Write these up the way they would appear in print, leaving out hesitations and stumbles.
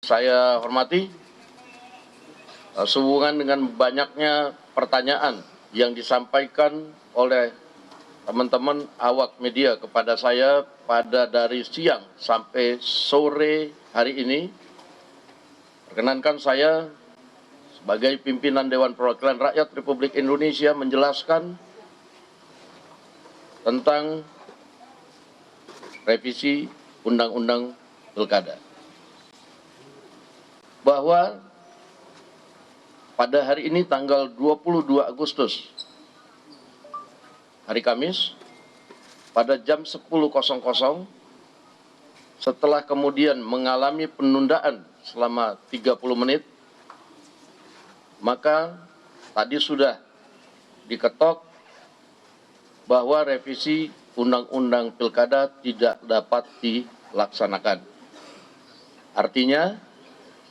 Saya hormati sehubungan dengan banyaknya pertanyaan yang disampaikan oleh teman-teman awak media kepada saya pada dari siang sampai sore hari ini. Perkenankan saya sebagai pimpinan Dewan Perwakilan Rakyat Republik Indonesia menjelaskan tentang revisi Undang-Undang Pilkada. Bahwa pada hari ini tanggal 22 Agustus, hari Kamis, pada jam 10.00, setelah kemudian mengalami penundaan selama 30 menit, maka tadi sudah diketok bahwa revisi Undang-Undang Pilkada tidak dapat dilaksanakan. Artinya,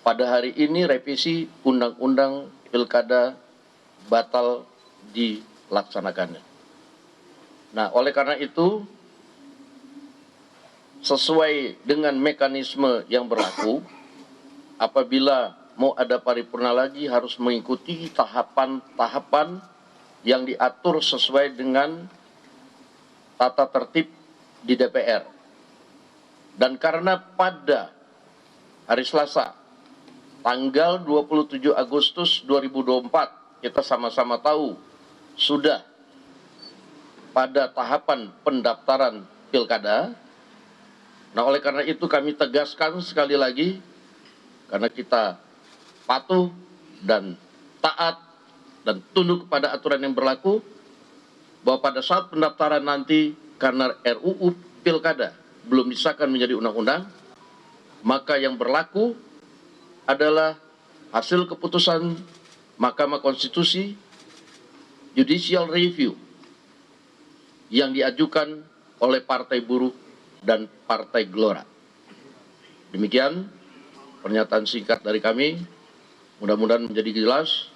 pada hari ini revisi Undang-Undang Pilkada batal dilaksanakannya. Nah, oleh karena itu, sesuai dengan mekanisme yang berlaku, apabila mau ada paripurna lagi harus mengikuti tahapan-tahapan yang diatur sesuai dengan tata tertib di DPR. Dan karena pada hari Selasa, tanggal 27 Agustus 2024, kita sama-sama tahu sudah pada tahapan pendaftaran pilkada. Nah, oleh karena itu kami tegaskan sekali lagi, karena kita patuh dan taat dan tunduk kepada aturan yang berlaku, bahwa pada saat pendaftaran nanti karena RUU Pilkada belum disahkan menjadi undang-undang, maka yang berlaku adalah hasil keputusan Mahkamah Konstitusi Judicial Review yang diajukan oleh Partai Buruh dan Partai Gelora. Demikian pernyataan singkat dari kami, mudah-mudahan menjadi jelas.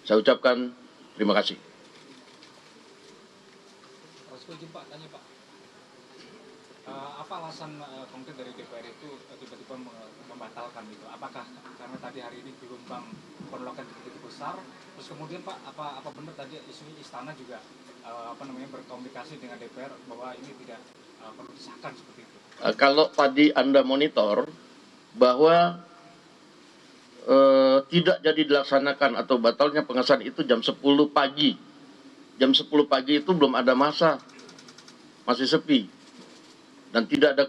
Saya ucapkan terima kasih. Pak, tanya Pak, apa alasan konkret dari DPR itu tiba-tiba membatalkan itu? Apakah karena tadi hari ini gelombang penolakan begitu besar, terus kemudian Pak, apa benar tadi isunya istana juga berkomunikasi dengan DPR bahwa ini tidak perlu disahkan seperti itu? Kalau tadi Anda monitor bahwa tidak jadi dilaksanakan atau batalnya pengesahan itu jam 10 pagi. Jam 10 pagi itu belum ada masa, masih sepi. Dan tidak ada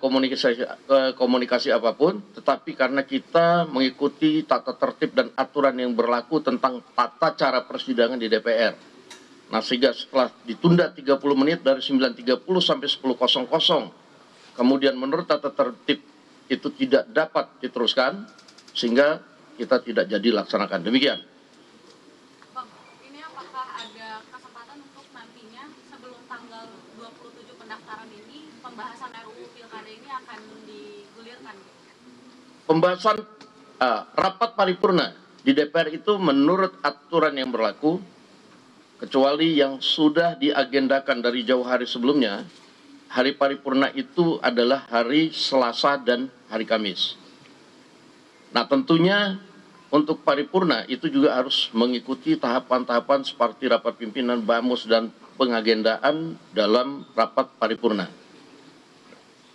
komunikasi apapun, tetapi karena kita mengikuti tata tertib dan aturan yang berlaku tentang tata cara persidangan di DPR. Nah, sehingga setelah ditunda 30 menit dari 9.30 sampai 10.00, kemudian menurut tata tertib itu tidak dapat diteruskan, sehingga kita tidak jadi laksanakan. Demikian. Bang, ini apakah ada kesempatan untuk nantinya sebelum tanggal 27 pendaftaran ini, pembahasan RUU Pilkada ini akan digulirkan? Pembahasan rapat paripurna di DPR itu menurut aturan yang berlaku, kecuali yang sudah diagendakan dari jauh hari sebelumnya, hari paripurna itu adalah hari Selasa dan hari Kamis. Nah, tentunya untuk paripurna itu juga harus mengikuti tahapan-tahapan seperti rapat pimpinan BAMUS dan pengagendaan dalam rapat paripurna.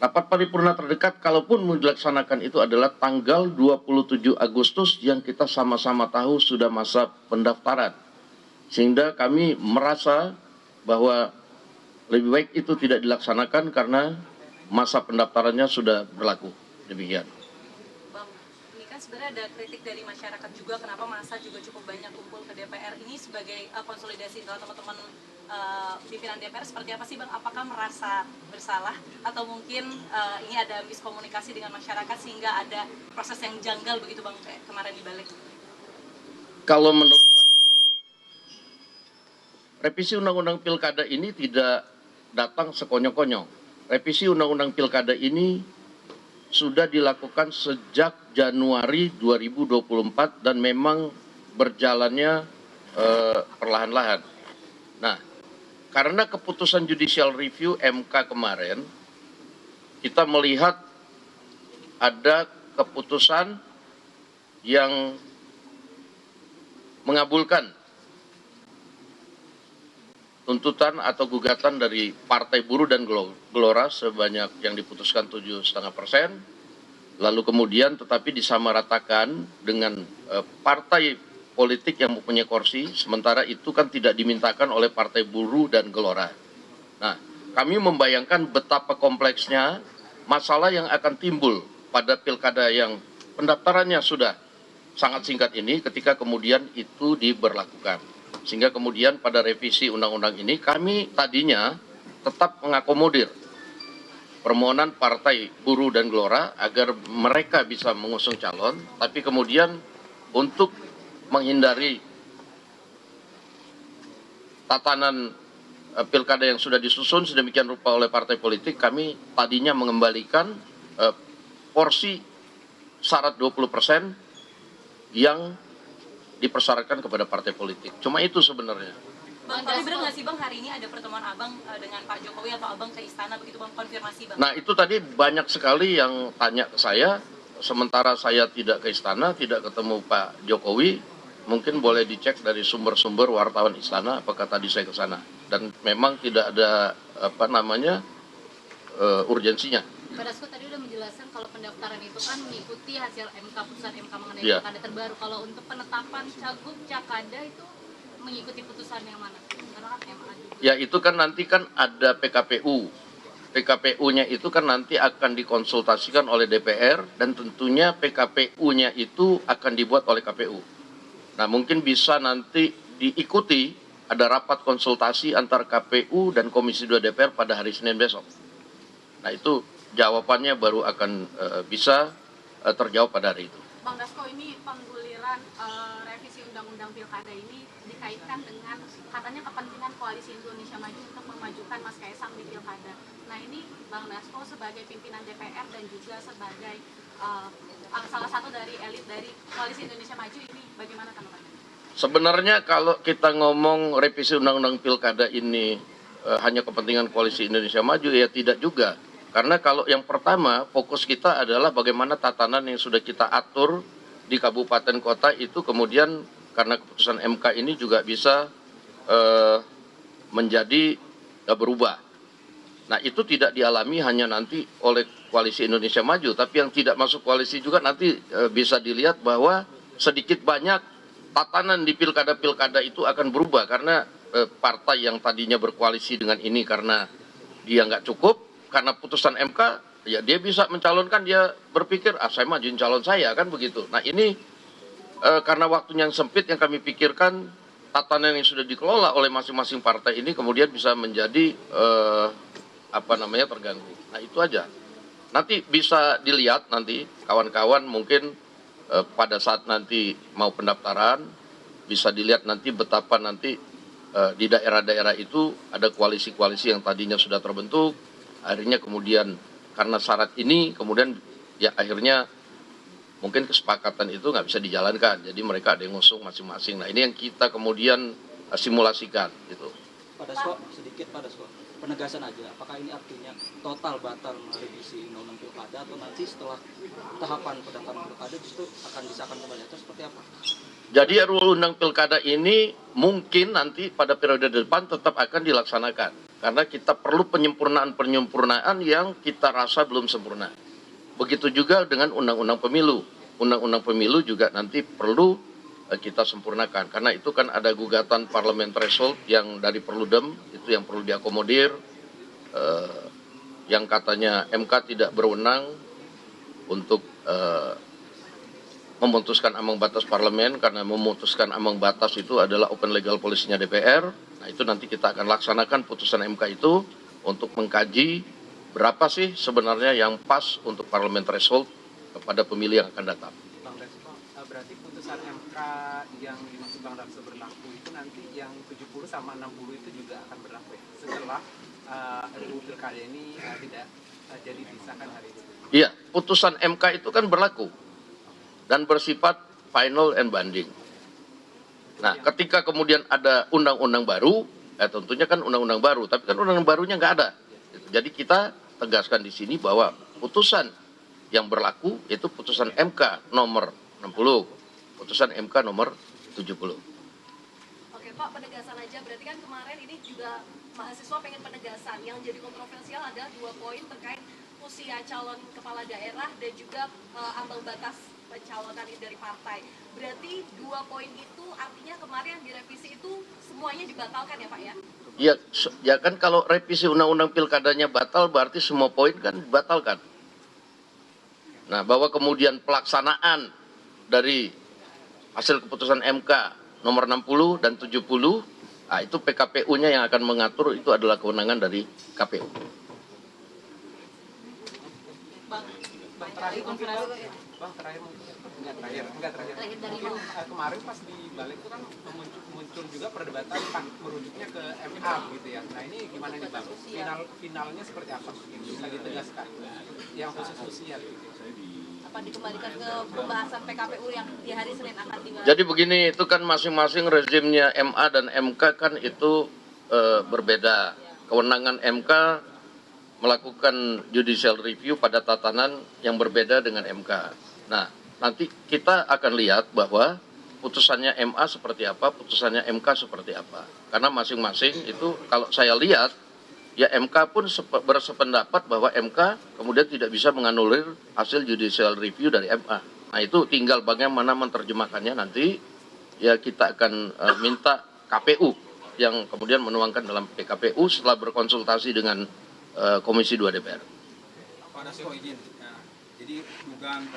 Rapat paripurna terdekat kalaupun mau dilaksanakan itu adalah tanggal 27 Agustus yang kita sama-sama tahu sudah masa pendaftaran. Sehingga kami merasa bahwa lebih baik itu tidak dilaksanakan karena masa pendaftarannya sudah berlaku. Demikian. Bang, ini kan sebenarnya ada kritik dari masyarakat juga kenapa masa juga cukup banyak kumpul ke DPR ini sebagai konsolidasi antara teman-teman pimpinan DPR. Seperti apa sih Bang? Apakah merasa bersalah atau mungkin ini ada miskomunikasi dengan masyarakat sehingga ada proses yang janggal begitu Bang kayak kemarin dibalik? Kalau menurut revisi Undang-Undang Pilkada ini tidak datang sekonyong-konyong. Revisi Undang-Undang Pilkada ini sudah dilakukan sejak Januari 2024 dan memang berjalannya perlahan-lahan. Nah, karena keputusan Judicial Review MK kemarin, kita melihat ada keputusan yang mengabulkan tuntutan atau gugatan dari Partai Buruh dan Gelora sebanyak yang diputuskan 7,5%, lalu kemudian tetapi disamaratakan dengan partai politik yang mempunyai kursi, sementara itu kan tidak dimintakan oleh Partai Buruh dan Gelora. Nah, kami membayangkan betapa kompleksnya masalah yang akan timbul pada pilkada yang pendaftarannya sudah sangat singkat ini ketika kemudian itu diberlakukan. Sehingga kemudian pada revisi undang-undang ini kami tadinya tetap mengakomodir permohonan Partai Buruh dan Gelora agar mereka bisa mengusung calon, tapi kemudian untuk menghindari tatanan pilkada yang sudah disusun sedemikian rupa oleh partai politik, kami tadinya mengembalikan porsi syarat 20% yang dipersyaratkan kepada partai politik. Cuma itu sebenarnya. Bang, tapi benar nggak sih Bang, hari ini ada pertemuan Abang dengan Pak Jokowi atau Abang ke istana begitu Bang, konfirmasi Bang? Nah itu tadi banyak sekali yang tanya ke saya, sementara saya tidak ke istana, tidak ketemu Pak Jokowi, mungkin boleh dicek dari sumber-sumber wartawan istana apakah tadi saya ke sana. Dan memang tidak ada urgensinya. Pak Dasko tadi udah menjelaskan kalau pendaftaran itu kan mengikuti hasil MK, putusan MK mengenai Iya. pilkada terbaru. Kalau untuk penetapan cagup cakada itu mengikuti putusan yang mana? Karena kan MA juga. Ya itu kan nanti kan ada PKPU. PKPU-nya itu kan nanti akan dikonsultasikan oleh DPR dan tentunya PKPU-nya itu akan dibuat oleh KPU. Nah mungkin bisa nanti diikuti ada rapat konsultasi antara KPU dan Komisi 2 DPR pada hari Senin besok. Nah itu jawabannya baru akan bisa terjawab pada hari itu. Bang Dasko, ini pengguliran revisi Undang-Undang Pilkada ini dikaitkan dengan katanya kepentingan Koalisi Indonesia Maju untuk memajukan Mas Kaisang di Pilkada. Nah ini Bang Dasko sebagai pimpinan DPR dan juga sebagai salah satu dari elit dari Koalisi Indonesia Maju ini bagaimana tanggapannya? Sebenarnya kalau kita ngomong revisi Undang-Undang Pilkada ini hanya kepentingan Koalisi Indonesia Maju, ya tidak juga. Karena kalau yang pertama fokus kita adalah bagaimana tatanan yang sudah kita atur di kabupaten kota itu kemudian karena keputusan MK ini juga bisa menjadi berubah. Nah itu tidak dialami hanya nanti oleh Koalisi Indonesia Maju, tapi yang tidak masuk koalisi juga nanti bisa dilihat bahwa sedikit banyak tatanan di pilkada-pilkada itu akan berubah karena partai yang tadinya berkoalisi dengan ini karena dia nggak cukup, karena putusan MK, ya dia bisa mencalonkan, dia berpikir, saya majuin calon saya, kan begitu. Nah ini karena waktunya yang sempit yang kami pikirkan, tatanan yang sudah dikelola oleh masing-masing partai ini kemudian bisa menjadi terganggu. Nah itu aja. Nanti bisa dilihat nanti kawan-kawan mungkin pada saat nanti mau pendaftaran, bisa dilihat nanti betapa nanti di daerah-daerah itu ada koalisi-koalisi yang tadinya sudah terbentuk, akhirnya kemudian karena syarat ini kemudian ya akhirnya mungkin kesepakatan itu nggak bisa dijalankan, jadi mereka ada yang ngusung masing-masing. Nah ini yang kita kemudian simulasikan gitu. Pak Dasko, sedikit Pak Dasko, penegasan aja, apakah ini artinya total batal merevisi Undang-Undang Pilkada atau nanti setelah tahapan pendaftaran Pilkada justru akan disahkan kembali atau seperti apa? Jadi RUU Undang Pilkada ini mungkin nanti pada periode depan tetap akan dilaksanakan. Karena kita perlu penyempurnaan yang kita rasa belum sempurna. Begitu juga dengan Undang-Undang Pemilu. Undang-Undang Pemilu juga nanti perlu kita sempurnakan. Karena itu kan ada gugatan parlemen threshold yang dari Perludem, itu yang perlu diakomodir. Yang katanya MK tidak berwenang untuk memutuskan ambang batas parlemen, karena memutuskan ambang batas itu adalah open legal policy-nya DPR. Nah itu nanti kita akan laksanakan putusan MK itu untuk mengkaji berapa sih sebenarnya yang pas untuk parlemen threshold kepada pemilih yang akan datang. Bang Dasko, berarti putusan MK yang dimaksud Bang Dasko berlaku itu nanti yang 70 sama 60 itu juga akan berlaku ya? Setelah RUU Pilkada ini tidak jadi disahkan hari ini. Iya, putusan MK itu kan berlaku dan bersifat final and binding. Nah, ketika kemudian ada undang-undang baru, tentunya kan undang-undang baru, tapi kan undang-undang barunya nggak ada. Jadi kita tegaskan di sini bahwa putusan yang berlaku, yaitu putusan MK nomor 60, putusan MK nomor 70. Oke Pak, penegasan aja, berarti kan kemarin ini juga mahasiswa pengen penegasan. Yang jadi kontroversial ada 2 poin terkait usia calon kepala daerah dan juga ambang batas pencalonan dari partai. Berarti 2 poin itu artinya kemarin yang direvisi itu semuanya dibatalkan ya Pak ya? Ya kan kalau revisi undang-undang pilkadanya batal berarti semua poin kan dibatalkan. Nah, bahwa kemudian pelaksanaan dari hasil keputusan MK nomor 60 dan 70, nah itu PKPU-nya yang akan mengatur, itu adalah kewenangan dari KPU. Terakhir dari kemarin pas di balik itu kan muncul juga perdebatan merujuknya ke MA gitu ya. Nah ini gimana nih Bang? Finalnya seperti apa? Bisa ditegaskan yang khusus usia gitu. Apa dikembalikan ke pembahasan PKPU yang di hari Senin akan dibahas? Jadi begini, itu kan masing-masing rezimnya MA dan MK kan itu berbeda. Kewenangan MK melakukan judicial review pada tatanan yang berbeda dengan MK. Nah, nanti kita akan lihat bahwa putusannya MA seperti apa, putusannya MK seperti apa. Karena masing-masing itu kalau saya lihat, ya MK pun bersependapat bahwa MK kemudian tidak bisa menganulir hasil judicial review dari MA. Nah itu tinggal bagaimana menerjemahkannya nanti, ya kita akan minta KPU yang kemudian menuangkan dalam PKPU setelah berkonsultasi dengan Komisi 2 DPR. Pak Dasko izin, jadi dugaan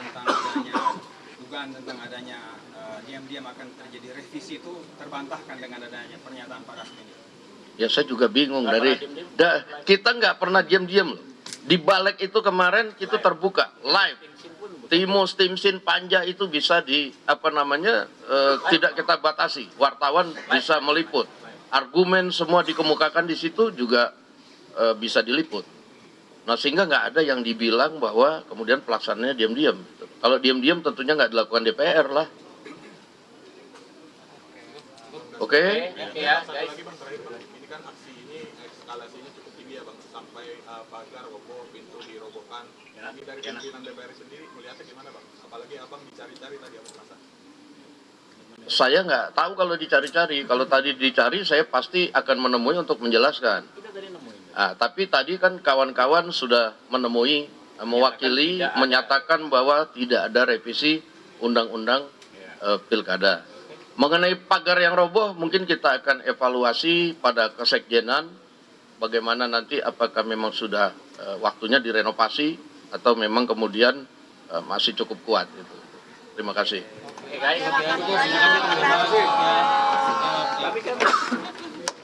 tentang adanya diam-diam akan terjadi revisi itu terbantahkan dengan adanya pernyataan Pak Dasko ini. Ya saya juga bingung kita nggak pernah diam-diam loh. Di balik itu kemarin itu terbuka live. Timus, Timsin, Panja itu bisa tidak kita batasi. Wartawan bisa meliput. Argumen semua dikemukakan di situ juga bisa diliput. Nah sehingga nggak ada yang dibilang bahwa kemudian pelaksanaannya diam-diam. Kalau diam-diam tentunya nggak dilakukan DPR lah. Oke? Ini kan aksi ini eskalasinya cukup tinggi ya Bang, sampai pagar roboh, pintu dirobohkan. Ini dari pimpinan DPR sendiri melihatnya gimana Bang? Apalagi Abang dicari-cari tadi Abang merasa. Saya nggak tahu kalau dicari-cari. Kalau tadi dicari saya pasti akan menemui untuk menjelaskan. Nah, tapi tadi kan kawan-kawan sudah menemui, mewakili, menyatakan bahwa tidak ada revisi undang-undang pilkada. Mengenai pagar yang roboh, mungkin kita akan evaluasi pada kesekjenan, bagaimana nanti apakah memang sudah waktunya direnovasi atau memang kemudian masih cukup kuat. Gitu. Terima kasih. Terima kasih.